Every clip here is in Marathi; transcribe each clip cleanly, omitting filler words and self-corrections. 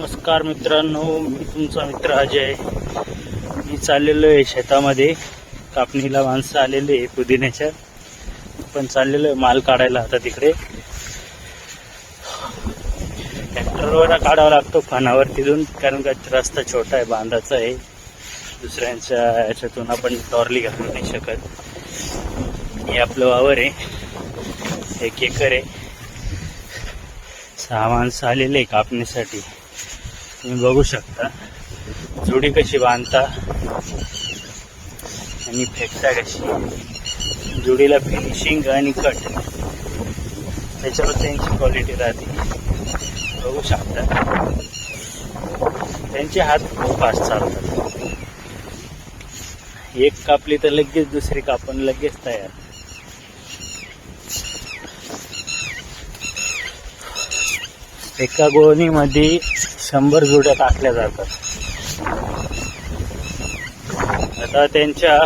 नमस्कार मित्रांनो, मी तुमचा मित्र अजय. मी चाललेलो आहे शेतामध्ये. कापणीला माणसं आलेले आहे पुदिन्याच्या. पण चाललेलो आहे माल काढायला. आता तिकडे ट्रॅक्टरवर काढावा लागतो फणावर तिथून, कारण का रस्ता छोटा आहे, बांधाचा आहे. दुसऱ्यांच्या याच्यातून आपण टॉर्ली घालू नाही शकत. हे आपलं वावर आहे, 1 एकर आहे. 6 माणसं आलेले आहे कापणीसाठी. तुम्ही बघू शकता जोडी कशी बांधता आणि फेकता कशी. जोडीला फिनिशिंग आणि कट त्याच्यावर त्यांची क्वालिटी राहते. बघू शकता त्यांचे हात खूप फास्ट चालतात. एक कापली तर लगेच दुसरी कापण लगेच तयार. एका गोणीमध्ये 100 जोड्या टाकल्या जातात. आता त्यांच्या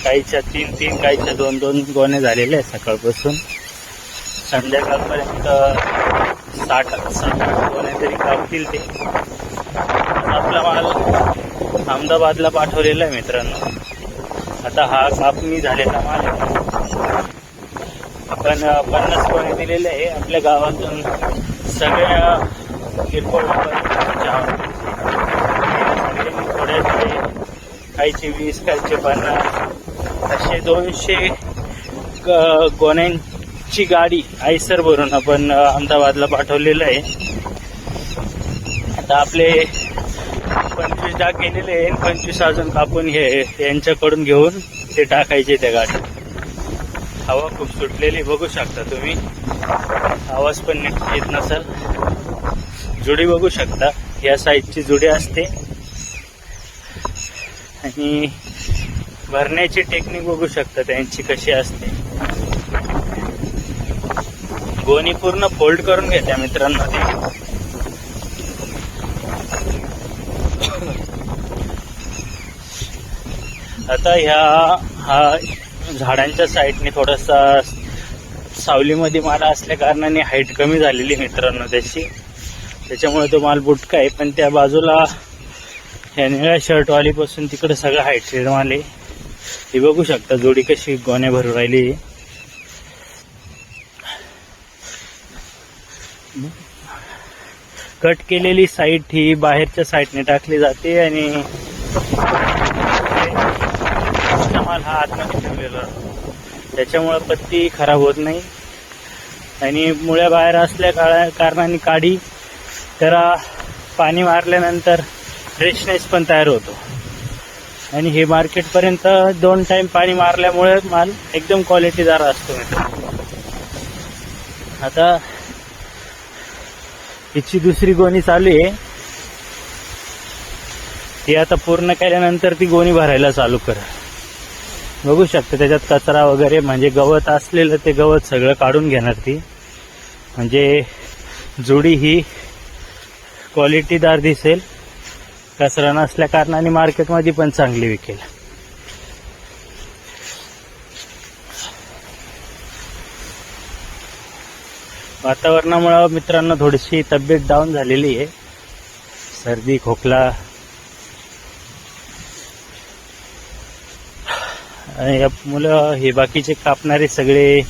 काहीच्या 3-3 काहीच्या 2-2 गोण्या झालेल्या आहेत सकाळपासून. संध्याकाळपर्यंत 60-70 गोण्या तरी कापतील ते. आपला माल अहमदाबादला पाठवलेला आहे मित्रांनो. आता हा कापणी झालेला माल आहे. आपण 50 गोणे दिलेले आहे आपल्या गावातून. सगळ्या किरकोळ थोडे काहीचे 20 काहीचे 50 असे 200 गोण्यांची गाडी आयसर भरून आपण अहमदाबादला पाठवलेलं आहे. आता आपले 25 डाग गेलेले आहे. 25 अजून कापून हे यांच्याकडून घेऊन ते टाकायचे त्या गाडीत. हवा खूप सुटलेली बघू शकता तुम्ही. आवाज पण नीट येत नसेल. जुडी बघू शकता, या साईजची जुडी असते. आणि भरण्याची टेक्निक बघू शकता त्यांची कशी असते. गोणी पूर्ण फोल्ड करून घेत्या मित्रांनो ते. आता हा झाडांच्या साईडने थोडासा सावलीमध्ये माल असल्या कारणाने हाईट कमी झालेली मित्रांनो त्याची. त्याच्यामुळे तो माल बुटका आहे. पण त्या बाजूला ह्या निळ्या शर्टवालीपासून तिकडे सगळं हाईट माल आहे. हे बघू शकता जोडी कशी गोण्या भरून राहिली. कट केलेली साईड ही बाहेरच्या साईडने टाकली जाते आणि माल हा आतमध्ये ठेवलेला. त्याच्यामुळे पत्ती खराब होत नाही. आणि मुळ्या बाहेर असल्या कारणाने काडी त्याला पाणी मारल्यानंतर फ्रेशनेस पण तयार होतो. आणि हे मार्केटपर्यंत 2 टाइम पाणी मारल्यामुळे माल एकदम क्वालिटीदार असतो मित्रांनो. आता हिची दुसरी गोणी चालू आहे. ती आता पूर्ण केल्यानंतर ती गोणी भरायला चालू करा. बघू शकता त्याच्यात कचरा वगैरे म्हणजे गवत असलेलं ते गवत सगळं काढून घेणार ती. म्हणजे जोडी ही क्वालिटीदार दिसेल. कचरा नसल्या कारणाने मार्केटमध्ये पण चांगली विकेल. वातावरणामुळे मित्रांनो थोडीशी तब्येत डाऊन झालेली आहे. सर्दी खोकला. आणि मुलं हे बाकीचे कापणारे सगळे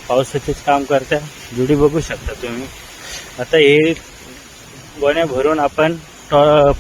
पावसाचेच काम करतात. जुडी बघू शकता तुम्ही. आता हे गोण्या भरून आपण फणावर